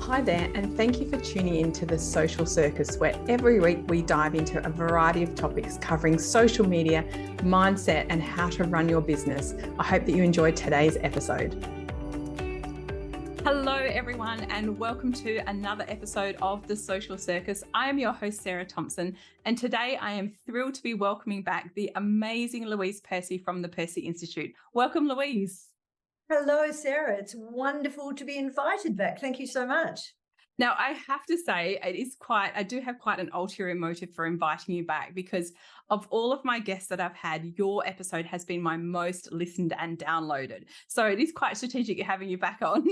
Hi there, and thank you for tuning in to the Social Circus, where every week we dive into a variety of topics covering social media, mindset, and how to run your business. I hope that you enjoyed today's episode. Hello, everyone, and welcome to another episode of the Social Circus. I am your host, Sarah Thomson, and today I am thrilled to be welcoming back the amazing Louise Percy from the Percy Institute. Welcome, Louise. Hello, Sarah. It's wonderful to be invited back. Thank you so much. Now, I have to say, I do have quite an ulterior motive for inviting you back because of all of my guests that I've had, your episode has been my most listened and downloaded. So it is quite strategic having you back on.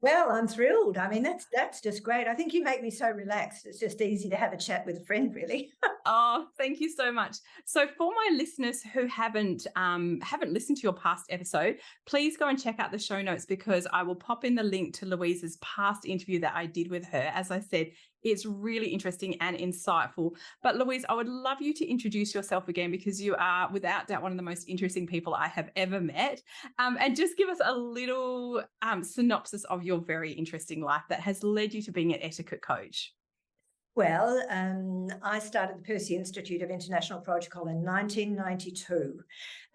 Well, I'm thrilled. I mean, that's just great. I think you make me so relaxed. It's just easy to have a chat with a friend, really. Oh, thank you so much. So for my listeners who haven't listened to your past episode, please go and check out the show notes because I will pop in the link to Louise's past interview that I did with her. As I said, it's really interesting and insightful. But Louise, I would love you to introduce yourself again because you are without doubt one of the most interesting people I have ever met. And just give us a little synopsis of your very interesting life that has led you to being an etiquette coach. Well, I started the Percy Institute of International Protocol in 1992,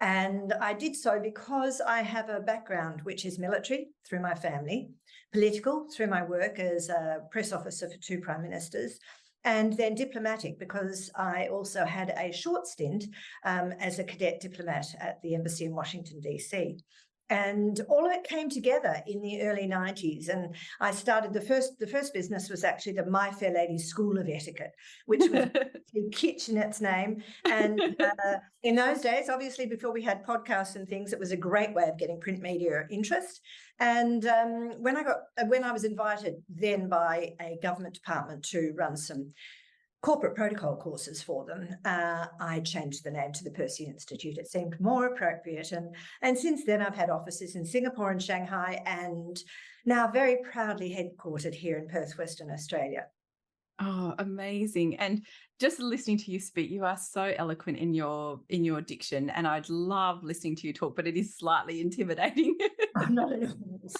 and I did so because I have a background which is military through my family, political through my work as a press officer for two prime ministers, and then diplomatic because I also had a short stint as a cadet diplomat at the embassy in Washington, D.C. And all of it came together in the early 90s. And I started the first business was actually the My Fair Lady School of Etiquette, which was kitsch in its name. And in those days, obviously, before we had podcasts and things, it was a great way of getting print media interest. And when I was invited then by a government department to run some corporate protocol courses for them, I changed the name to the Percy Institute. It seemed more appropriate. And since then, I've had offices in Singapore and Shanghai, and now very proudly headquartered here in Perth, Western Australia. Oh, amazing. And just listening to you speak, you are so eloquent in your diction, and I'd love listening to you talk, but it is slightly intimidating. I'm not at all.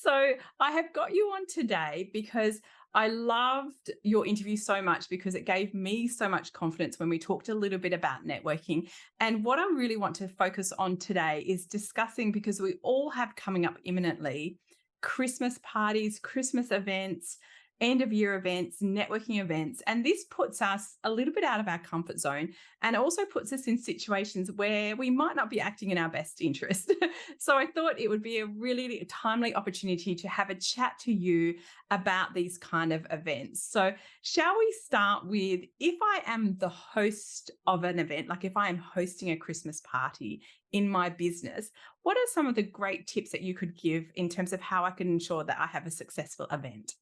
So I have got you on today because I loved your interview so much because it gave me so much confidence when we talked a little bit about networking. And what I really want to focus on today is discussing, because we all have coming up imminently, Christmas parties, Christmas events, end of year events, networking events. And this puts us a little bit out of our comfort zone and also puts us in situations where we might not be acting in our best interest. So I thought it would be a really timely opportunity to have a chat to you about these kind of events. So shall we start with, if I am the host of an event, like if I am hosting a Christmas party in my business, what are some of the great tips that you could give in terms of how I can ensure that I have a successful event?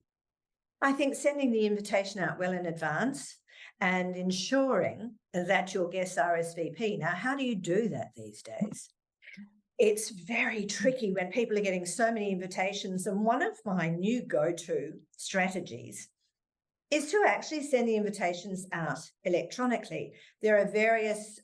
I think sending the invitation out well in advance and ensuring that your guests RSVP. Now, how do you do that these days? It's very tricky when people are getting so many invitations. And one of my new go-to strategies is to actually send the invitations out electronically. There are various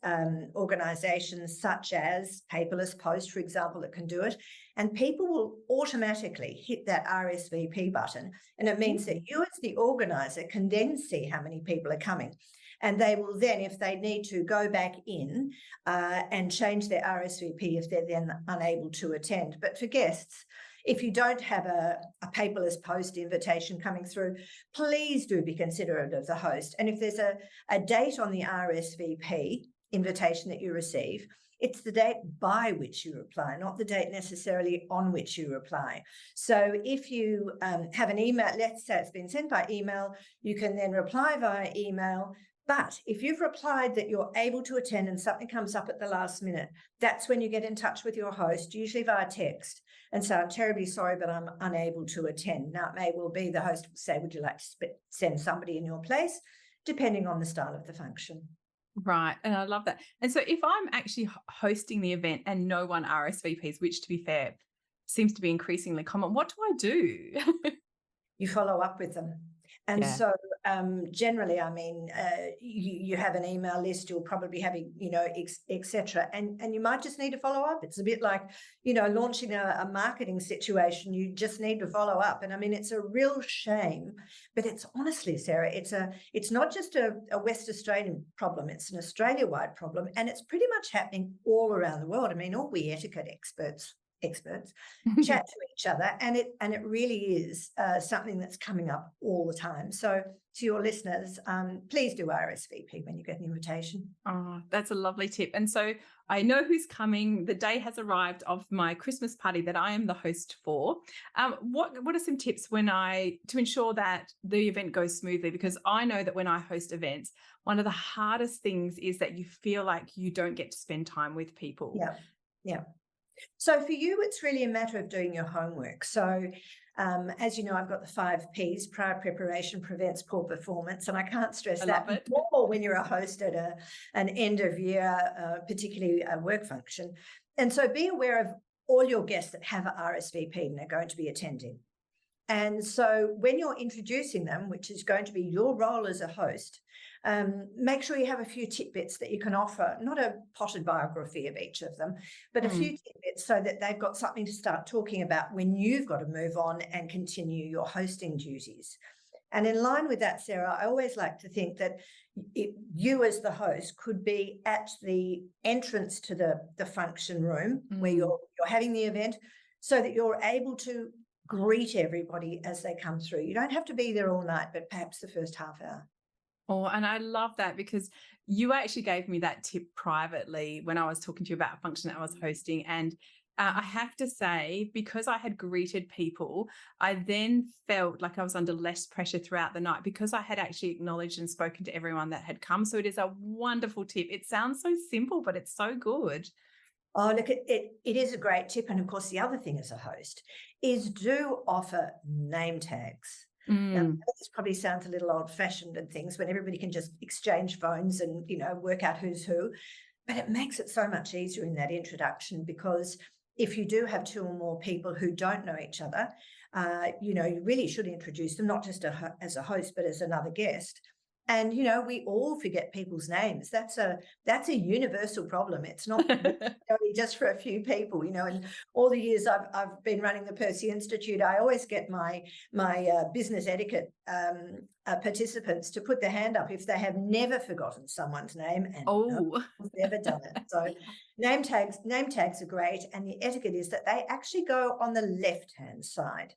organisations such as Paperless Post, for example, that can do it. And people will automatically hit that RSVP button. And it means that you as the organiser can then see how many people are coming. And they will then, if they need to, go back in and change their RSVP if they're then unable to attend. But for guests, if you don't have a paperless post invitation coming through, please do be considerate of the host. And if there's a date on the RSVP invitation that you receive, it's the date by which you reply, not the date necessarily on which you reply. So if you have an email, let's say it's been sent by email, you can then reply via email. But if you've replied that you're able to attend and something comes up at the last minute, that's when you get in touch with your host, usually via text, and say, I'm terribly sorry, but I'm unable to attend. Now, it may well be the host will say, would you like to send somebody in your place, depending on the style of the function. Right. And I love that. And so if I'm actually hosting the event and no one RSVPs, which to be fair, seems to be increasingly common, what do I do? You follow up with them. And Yeah. so generally, I mean, you have an email list, you'll probably have, etc. And you might just need to follow up. It's a bit like, launching a marketing situation. You just need to follow up. And I mean, it's a real shame, but it's honestly, Sarah, it's not just a West Australian problem. It's an Australia-wide problem. And it's pretty much happening all around the world. I mean, all we etiquette experts chat to each other, and it really is something that's coming up all the time. So to your listeners, please do RSVP when you get an invitation. Oh, that's a lovely tip. And so I know who's coming. The day has arrived of my Christmas party that I am the host for. What are some tips to ensure that the event goes smoothly? Because I know that when I host events, one of the hardest things is that you feel like you don't get to spend time with people. Yeah. So for you, it's really a matter of doing your homework. So as you know, I've got the 5 Ps: prior preparation prevents poor performance. And I can't stress that more when you're a host at an end of year, particularly a work function. And so be aware of all your guests that have a RSVP and are going to be attending. And so when you're introducing them, which is going to be your role as a host, make sure you have a few tidbits that you can offer, not a potted biography of each of them, but a few tidbits so that they've got something to start talking about when you've got to move on and continue your hosting duties. And in line with that, Sarah, I always like to think that you as the host could be at the entrance to the function room where you're having the event, so that you're able to greet everybody as they come through. You don't have to be there all night, but perhaps the first half hour. Oh, and I love that, because you actually gave me that tip privately when I was talking to you about a function that I was hosting. And I have to say, because I had greeted people, I then felt like I was under less pressure throughout the night because I had actually acknowledged and spoken to everyone that had come. So it is a wonderful tip. It sounds so simple, but it's so good. Oh, look, it is a great tip. And of course, the other thing as a host is do offer name tags. Now, this probably sounds a little old-fashioned and things when everybody can just exchange phones and, work out who's who. But it makes it so much easier in that introduction, because if you do have 2 or more people who don't know each other, you really should introduce them, not just as a host, but as another guest. And, we all forget people's names. That's a universal problem. It's not only just for a few people, in all the years I've been running the Percy Institute. I always get my business etiquette participants to put their hand up if they have never forgotten someone's name and never done it. So name tags are great. And the etiquette is that they actually go on the left-hand side.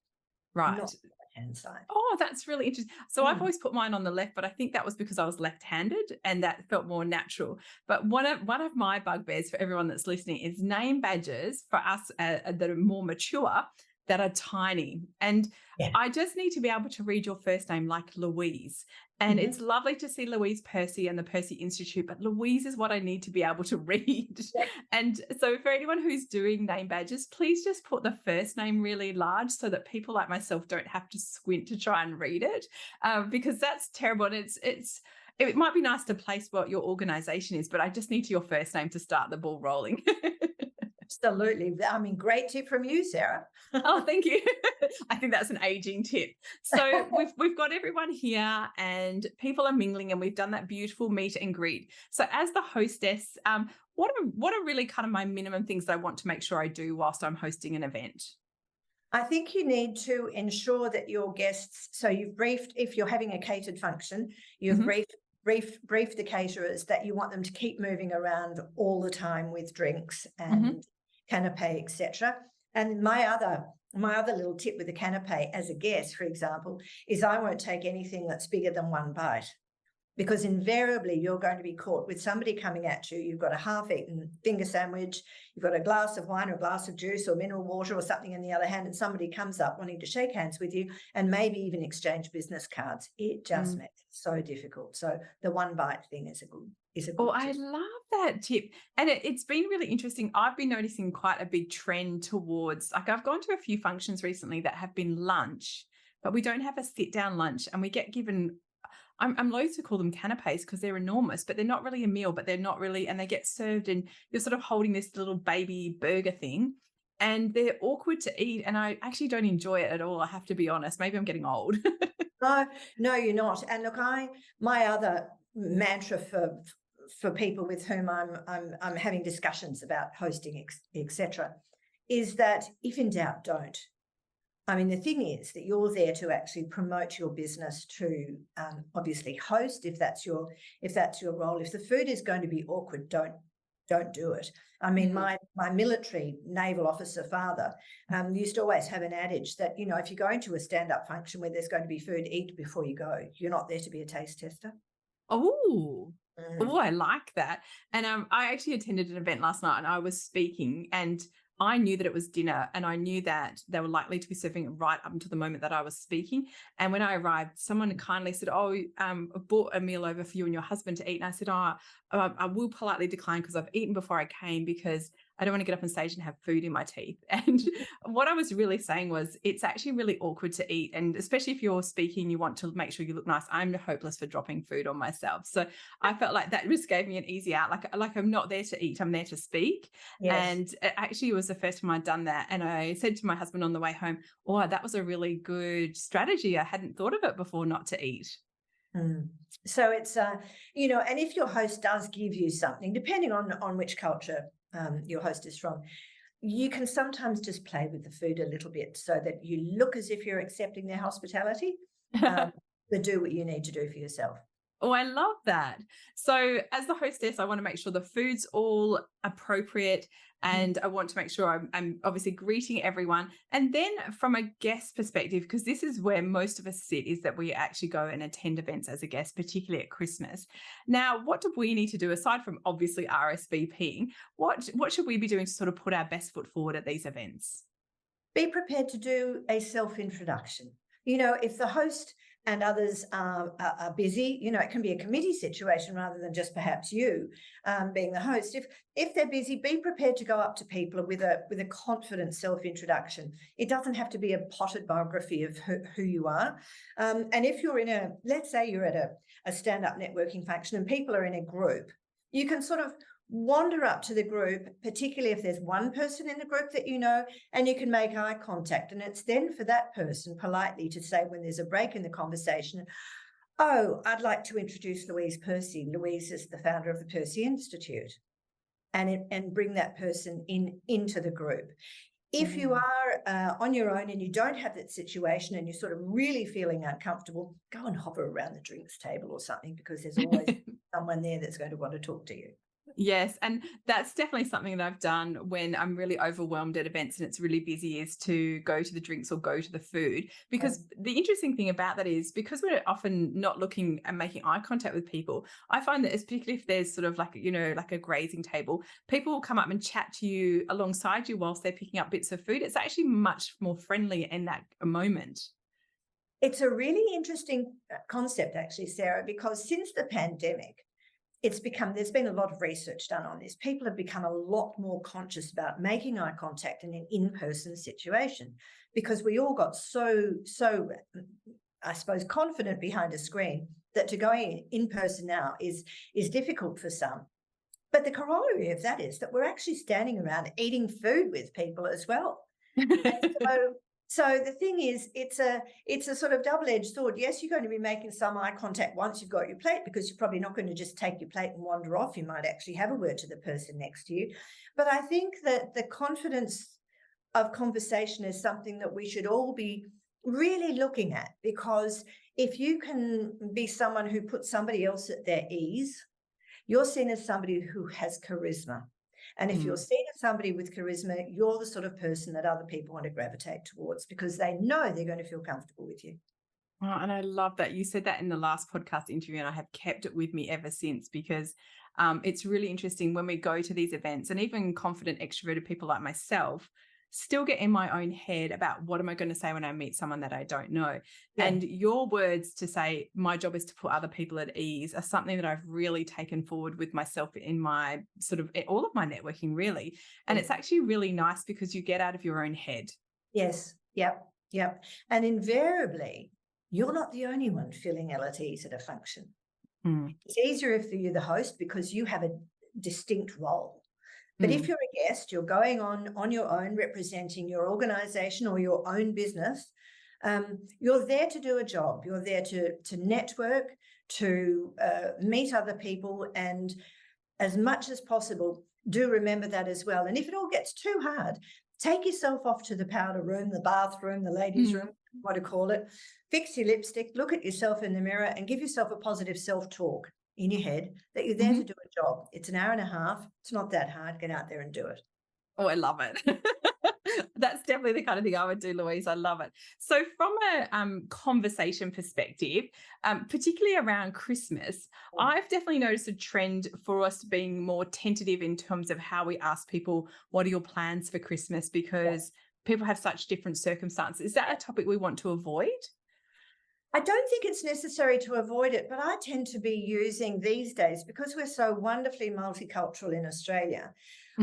Right. Not hand side. Oh, that's really interesting. So I've always put mine on the left, but I think that was because I was left-handed and that felt more natural. But one of my bugbears for everyone that's listening is name badges for us that are more mature, that are tiny. And I just need to be able to read your first name, like Louise. And it's lovely to see Louise Percy and the Percy Institute, but Louise is what I need to be able to read. And so for anyone who's doing name badges, please just put the first name really large so that people like myself don't have to squint to try and read it, because that's terrible. And it might be nice to place what your organization is, but I just need your first name to start the ball rolling. Absolutely. I mean, great tip from you, Sarah. Oh, thank you. I think that's an aging tip. So we've got everyone here and people are mingling, and we've done that beautiful meet and greet. So as the hostess, what are really kind of my minimum things that I want to make sure I do whilst I'm hosting an event? I think you need to ensure that your guests, so you've briefed, if you're having a catered function, you've briefed the caterers that you want them to keep moving around all the time with drinks and canapé, etc. And my other little tip with the canapé as a guest, for example, is I won't take anything that's bigger than 1 bite, because invariably you're going to be caught with somebody coming at you. You've got a half-eaten finger sandwich, you've got a glass of wine or a glass of juice or mineral water or something in the other hand, and somebody comes up wanting to shake hands with you and maybe even exchange business cards. It just makes it so difficult. So the 1 bite thing is a good tip. I love that tip. And it's been really interesting. I've been noticing quite a big trend towards, like, I've gone to a few functions recently that have been lunch, but we don't have a sit-down lunch, and we get given, I'm loath to call them canapes because they're enormous, but they're not really a meal, but they're not really, and they get served and you're sort of holding this little baby burger thing, and they're awkward to eat. And I actually don't enjoy it at all. I have to be honest. Maybe I'm getting old. No, no, you're not. And look, my other mantra for people with whom I'm having discussions about hosting, etc., is that if in doubt, don't. I mean, the thing is that you're there to actually promote your business, to obviously host if that's your role. If the food is going to be awkward, don't do it. I mean, my military naval officer father used to always have an adage that, you know, if you're going to a stand-up function where there's going to be food, eat before you go. You're not there to be a taste tester. Oh, Mm. oh, I like that. And I actually attended an event last night and I was speaking and I knew that it was dinner and I knew that they were likely to be serving it right up until the moment that I was speaking. And when I arrived, someone kindly said, "Oh, I brought a meal over for you and your husband to eat." And I said, "Oh, I will politely decline because I've eaten before I came because I don't want to get up on stage and have food in my teeth." And what I was really saying was it's actually really awkward to eat. And especially if you're speaking, you want to make sure you look nice. I'm hopeless for dropping food on myself. So I felt like that just gave me an easy out. Like I'm not there to eat, I'm there to speak. Yes. And it actually was the first time I'd done that. And I said to my husband on the way home, "Oh, that was a really good strategy. I hadn't thought of it before not to eat." Mm. So it's, you know, and if your host does give you something, depending on which culture your host is from, you can sometimes just play with the food a little bit so that you look as if you're accepting their hospitality, but do what you need to do for yourself. Oh, I love that. So, as the hostess, I want to make sure the food's all appropriate and I want to make sure I'm obviously greeting everyone. And then, from a guest perspective, because this is where most of us sit, is that we actually go and attend events as a guest, particularly at Christmas. Now, what do we need to do aside from obviously RSVPing? What should we be doing to sort of put our best foot forward at these events? Be prepared to do a self-introduction. You know, if the host and others are busy, you know, it can be a committee situation rather than just perhaps you being the host. If they're busy, be prepared to go up to people with a confident self-introduction. It doesn't have to be a potted biography of who you are. And if you're let's say you're at a stand-up networking function and people are in a group, you can sort of wander up to the group, particularly if there's one person in the group that you know, and you can make eye contact. And it's then for that person politely to say, when there's a break in the conversation, "Oh, I'd like to introduce Louise Percy. Louise is the founder of the Percy Institute," and bring that person into the group. If you are on your own and you don't have that situation and you're sort of really feeling uncomfortable, go and hover around the drinks table or something, because there's always someone there that's going to want to talk to you. Yes, and that's definitely something that I've done when I'm really overwhelmed at events and it's really busy, is to go to the drinks or go to the food. Because the interesting thing about that is, because we're often not looking and making eye contact with people, I find that, particularly if there's sort of like, you know, like a grazing table, people will come up and chat to you alongside you whilst they're picking up bits of food. It's actually much more friendly in that moment. It's a really interesting concept, actually, Sarah, because since the pandemic, there's been a lot of research done on this. People have become a lot more conscious about making eye contact in an in-person situation, because we all got so, I suppose, confident behind a screen that to go in person now is difficult for some. But the corollary of that is that we're actually standing around eating food with people as well. And so the thing is, it's a sort of double-edged sword. Yes, you're going to be making some eye contact once you've got your plate, because you're probably not going to just take your plate and wander off. You might actually have a word to the person next to you. But I think that the confidence of conversation is something that we should all be really looking at, because if you can be someone who puts somebody else at their ease, you're seen as somebody who has charisma. And if you're seen as somebody with charisma, you're the sort of person that other people want to gravitate towards, because they know they're going to feel comfortable with you. Oh, and I love that you said that in the last podcast interview, and I have kept it with me ever since, because it's really interesting when we go to these events, and even confident extroverted people like myself still get in my own head about what am I going to say when I meet someone that I don't know. Yeah. And your words to say my job is to put other people at ease are something that I've really taken forward with myself in my sort of all of my networking, really. And it's actually really nice because you get out of your own head. Yes. Yep. And invariably, you're not the only one feeling ill at ease at a function. It's easier if you're the host, because you have a distinct role. But if you're a guest, you're going on your own, representing your organisation or your own business, You're there to do a job. You're there to network, to meet other people, and as much as possible, do remember that as well. And if it all gets too hard, take yourself off to the powder room, the bathroom, the ladies' room, what to call it. Fix your lipstick, look at yourself in the mirror, and give yourself a positive self-talk in your head that you're there to do a job. It's an hour and a half. It's not that hard. Get out there and do it. Oh, I love it. That's definitely the kind of thing I would do, Louise. I love it. So from a conversation perspective, particularly around Christmas, I've definitely noticed a trend for us being more tentative in terms of how we ask people, what are your plans for Christmas? Because people have such different circumstances. Is that a topic we want to avoid? I don't think it's necessary to avoid it, but I tend to be using these days, because we're so wonderfully multicultural in Australia,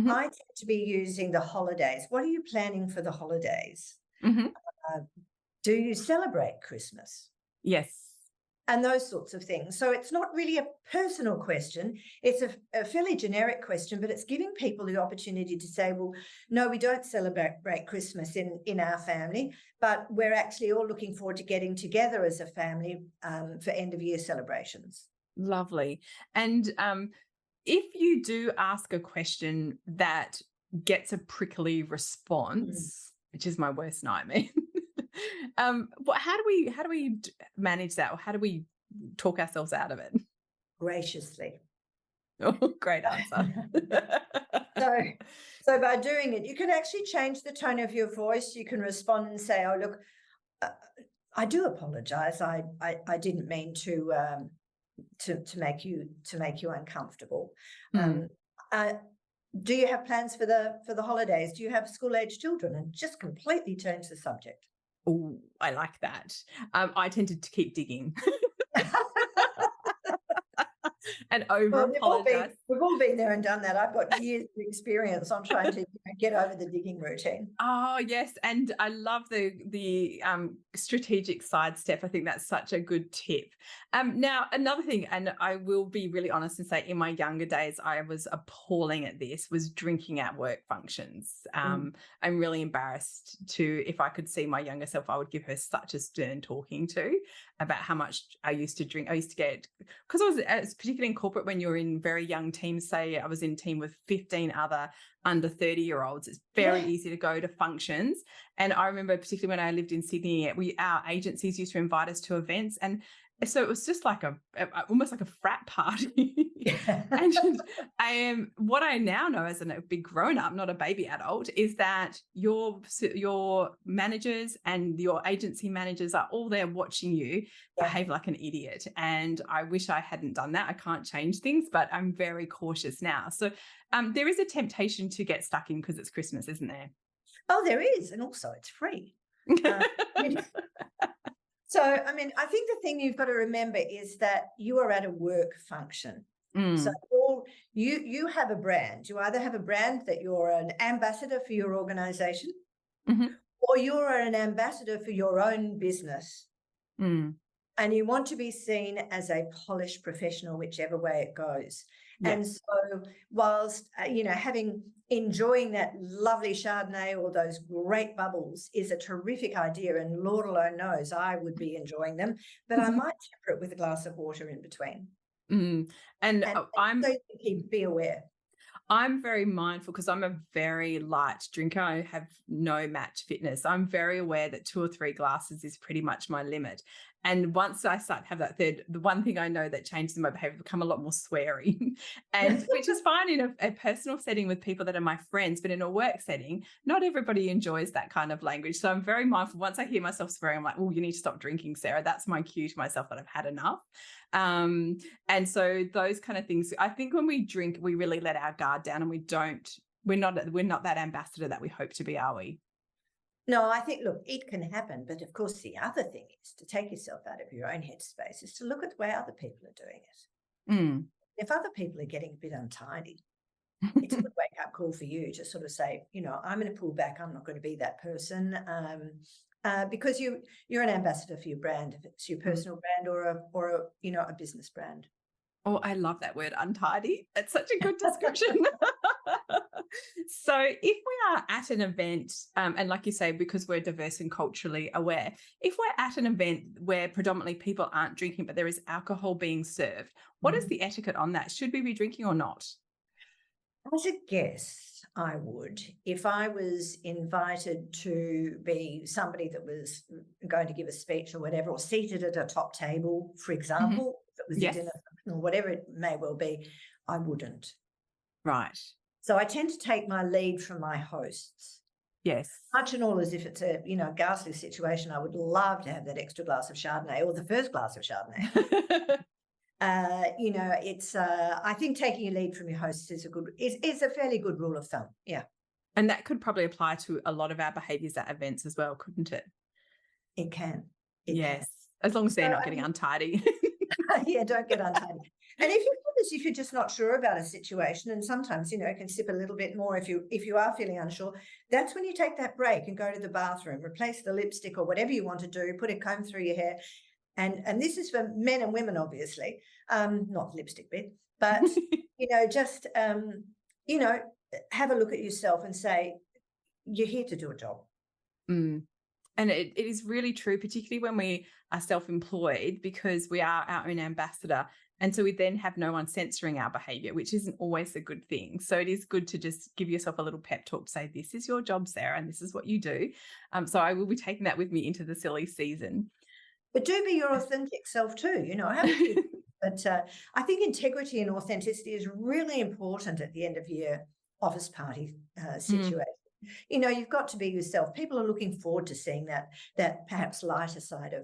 I tend to be using the holidays. What are you planning for the holidays? Do you celebrate Christmas? Yes. And those sorts of things. So it's not really a personal question. It's a fairly generic question, but it's giving people the opportunity to say, well, no, we don't celebrate Christmas in our family, but we're actually all looking forward to getting together as a family for end of year celebrations. Lovely. And if you do ask a question that gets a prickly response, which is my worst nightmare, how do we manage that, or how do we talk ourselves out of it? Graciously. Oh, great answer. So by doing it, you can actually change the tone of your voice. You can respond and say, "Oh, look, I do apologize. I didn't mean to make you uncomfortable. Do you have plans for the holidays? Do you have school-age children?" And just completely change the subject. Oh, I like that. I tended to keep digging and over apologize. We've all been there and done that. I've got years of experience on trying to get over the digging routine. Oh, yes. And I love the strategic sidestep. I think that's such a good tip. Now, another thing, and I will be really honest and say in my younger days, I was appalling at this, was drinking at work functions. I'm really embarrassed if I could see my younger self, I would give her such a stern talking to about how much I used to drink. I used to get, because I was particularly in corporate, when you're in very young teams, say I was in a team with 15 other under 30-year-olds, it's very easy to go to functions. And I remember particularly when I lived in Sydney, our agencies used to invite us to events, and so it was just like almost like a frat party. And what I now know as a big grown-up, not a baby adult, is that your managers and your agency managers are all there watching you behave like an idiot. And I wish I hadn't done that. I can't change things, but I'm very cautious now. So there is a temptation to get stuck in because it's Christmas, isn't there? Oh, there is. And also it's free. So, I mean, I think the thing you've got to remember is that you are at a work function. So you have a brand. You either have a brand that you're an ambassador for your organization, or you're an ambassador for your own business. And you want to be seen as a polished professional, whichever way it goes. And so whilst, enjoying that lovely Chardonnay or those great bubbles is a terrific idea, and Lord alone knows I would be enjoying them, but I might temper it with a glass of water in between. And be aware. I'm very mindful because I'm a very light drinker. I have no match fitness. I'm very aware that 2 or 3 glasses is pretty much my limit. And once I start to have that third, the one thing I know that changes my behavior, become a lot more sweary, and which is fine in a personal setting with people that are my friends, but in a work setting, not everybody enjoys that kind of language. So I'm very mindful. Once I hear myself swearing, I'm like, oh, you need to stop drinking, Sarah. That's my cue to myself that I've had enough. And so those kind of things, I think when we drink, we really let our guard down, and we're not that ambassador that we hope to be, are we? No, I think, look, it can happen. But of course, the other thing is to take yourself out of your own headspace, is to look at the way other people are doing it. If other people are getting a bit untidy, it's a good wake-up call for you to sort of say, I'm going to pull back. I'm not going to be that person. Because you're an ambassador for your brand, if it's your personal brand or a business brand. Oh, I love that word, untidy. It's such a good description. So if we are at an event, and like you say, because we're diverse and culturally aware, if we're at an event where predominantly people aren't drinking, but there is alcohol being served, what is Mhm. the etiquette on that? Should we be drinking or not? As a guest, I would, if I was invited to be somebody that was going to give a speech or whatever, or seated at a top table, for Mhm. example, if it was a Yes. dinner function or whatever it may well be, I wouldn't. Right. So I tend to take my lead from my hosts. Yes. Much and all as if it's a, ghastly situation, I would love to have that extra glass of Chardonnay or the first glass of Chardonnay. It's I think taking a lead from your hosts is a fairly good rule of thumb. Yeah, And that could probably apply to a lot of our behaviours at events as well, couldn't it? it can. It can. Yes. As long as they're So, not getting untidy. yeah, don't get untidy. And if you're just not sure about a situation, and sometimes you can sip a little bit more if you are feeling unsure, that's when you take that break and go to the bathroom, replace the lipstick or whatever you want to do, put a comb through your hair, and this is for men and women, obviously, not the lipstick bit, but just have a look at yourself and say you're here to do a job. Mm. And it is really true, particularly when we are self-employed, because we are our own ambassador. And so we then have no one censoring our behavior, which isn't always a good thing. So it is good to just give yourself a little pep talk to say, this is your job, Sarah, and this is what you do. So I will be taking that with me into the silly season. But do be your authentic self too. Have a few. But I think integrity and authenticity is really important at the end of your office party situation. You've got to be yourself. People are looking forward to seeing that perhaps lighter side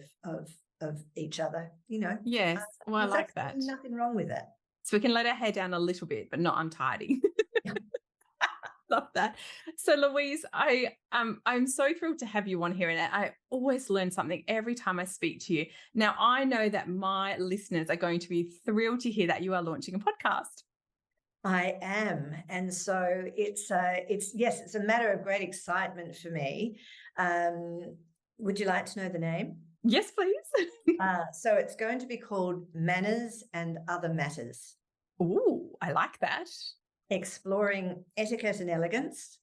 of each other. Yes. Well, I like that. Nothing wrong with that. So we can let our hair down a little bit, but not untidy. Love that. So Louise, I'm so thrilled to have you on here, and I always learn something every time I speak to you. Now I know that my listeners are going to be thrilled to hear that you are launching a podcast. I am, and so it's a matter of great excitement for me. Would you like to know the name? Yes, please. So it's going to be called Manners and Other Matters. Ooh, I like that. Exploring etiquette and elegance.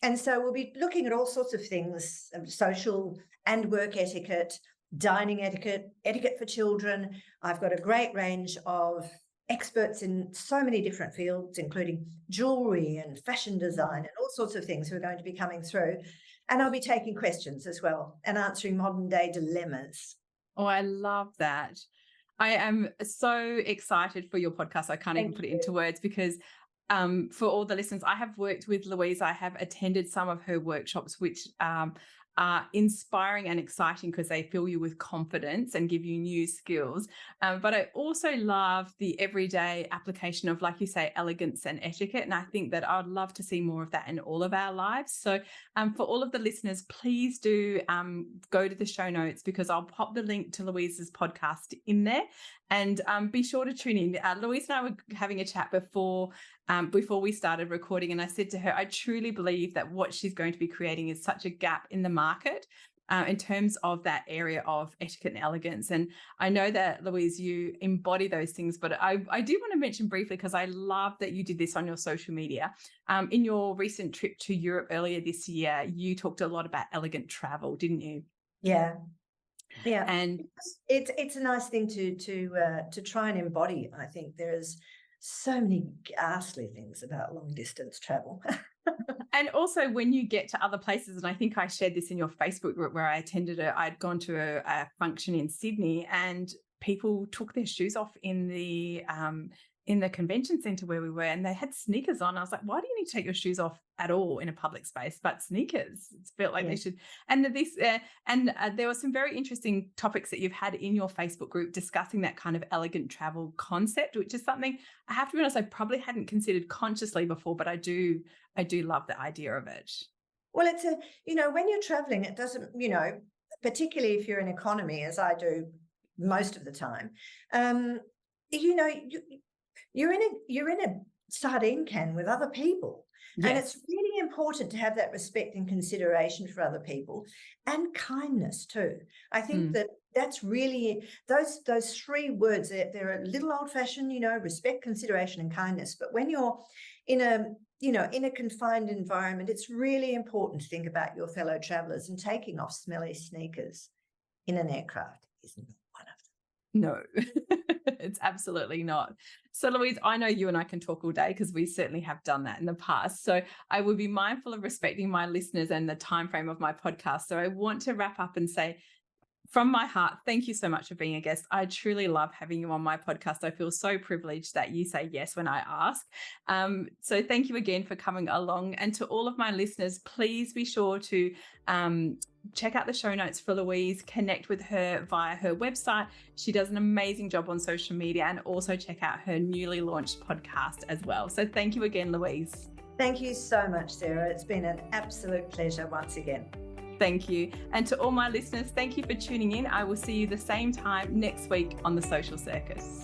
And so we'll be looking at all sorts of things, social and work etiquette, dining etiquette, etiquette for children. I've got a great range of experts in so many different fields, including jewellery and fashion design and all sorts of things who are going to be coming through. And I'll be taking questions as well and answering modern day dilemmas. Oh, I love that. I am so excited for your podcast. I can't even put it into words, because for all the listeners, I have worked with Louise. I have attended some of her workshops, which are inspiring and exciting because they fill you with confidence and give you new skills. But I also love the everyday application of, like you say, elegance and etiquette. And I think that I'd love to see more of that in all of our lives. So for all of the listeners, please do go to the show notes, because I'll pop the link to Louise's podcast in there. And be sure to tune in. Louise and I were having a chat before we started recording, and I said to her, I truly believe that what she's going to be creating is such a gap in the market in terms of that area of etiquette and elegance. And I know that, Louise, you embody those things, but I do want to mention briefly, because I love that you did this on your social media. In your recent trip to Europe earlier this year, you talked a lot about elegant travel, didn't you? Yeah. Yeah, and it's a nice thing to try and embody. I think there's so many ghastly things about long distance travel. And also when you get to other places, and I think I shared this in your Facebook group where I attended I'd gone to a function in Sydney, and people took their shoes off in the convention centre where we were, and they had sneakers on. I was like, why do you need to take your shoes off at all in a public space, but sneakers? It felt like they should. And there were some very interesting topics that you've had in your Facebook group discussing that kind of elegant travel concept, which is something I have to be honest, I probably hadn't considered consciously before, but I do love the idea of it. Well, it's when you're traveling, it doesn't, particularly if you're in economy, as I do most of the time, you're in a sardine can with other people. Yes. And it's really important to have that respect and consideration for other people, and kindness too. I think that's really those three words. They're a little old-fashioned, respect, consideration, and kindness. But when you're in in a confined environment, it's really important to think about your fellow travelers, and taking off smelly sneakers in an aircraft is not one of them. No, it's absolutely not. So, Louise, I know you and I can talk all day because we certainly have done that in the past. So I will be mindful of respecting my listeners and the time frame of my podcast. So I want to wrap up and say, from my heart, thank you so much for being a guest. I truly love having you on my podcast. I feel so privileged that you say yes when I ask. So thank you again for coming along. And to all of my listeners, please be sure to check out the show notes for Louise, connect with her via her website. She does an amazing job on social media, and also check out her newly launched podcast as well. So thank you again, Louise. Thank you so much, Sarah. It's been an absolute pleasure once again. Thank you. And to all my listeners, thank you for tuning in. I will see you the same time next week on the Social Circus.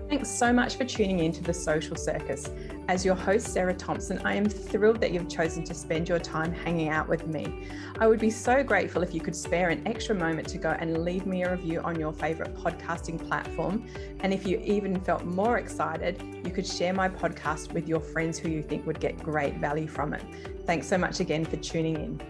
Thanks so much for tuning in to the Social Circus. As your host, Sarah Thomson, I am thrilled that you've chosen to spend your time hanging out with me. I would be so grateful if you could spare an extra moment to go and leave me a review on your favorite podcasting platform. And if you even felt more excited, you could share my podcast with your friends who you think would get great value from it. Thanks so much again for tuning in.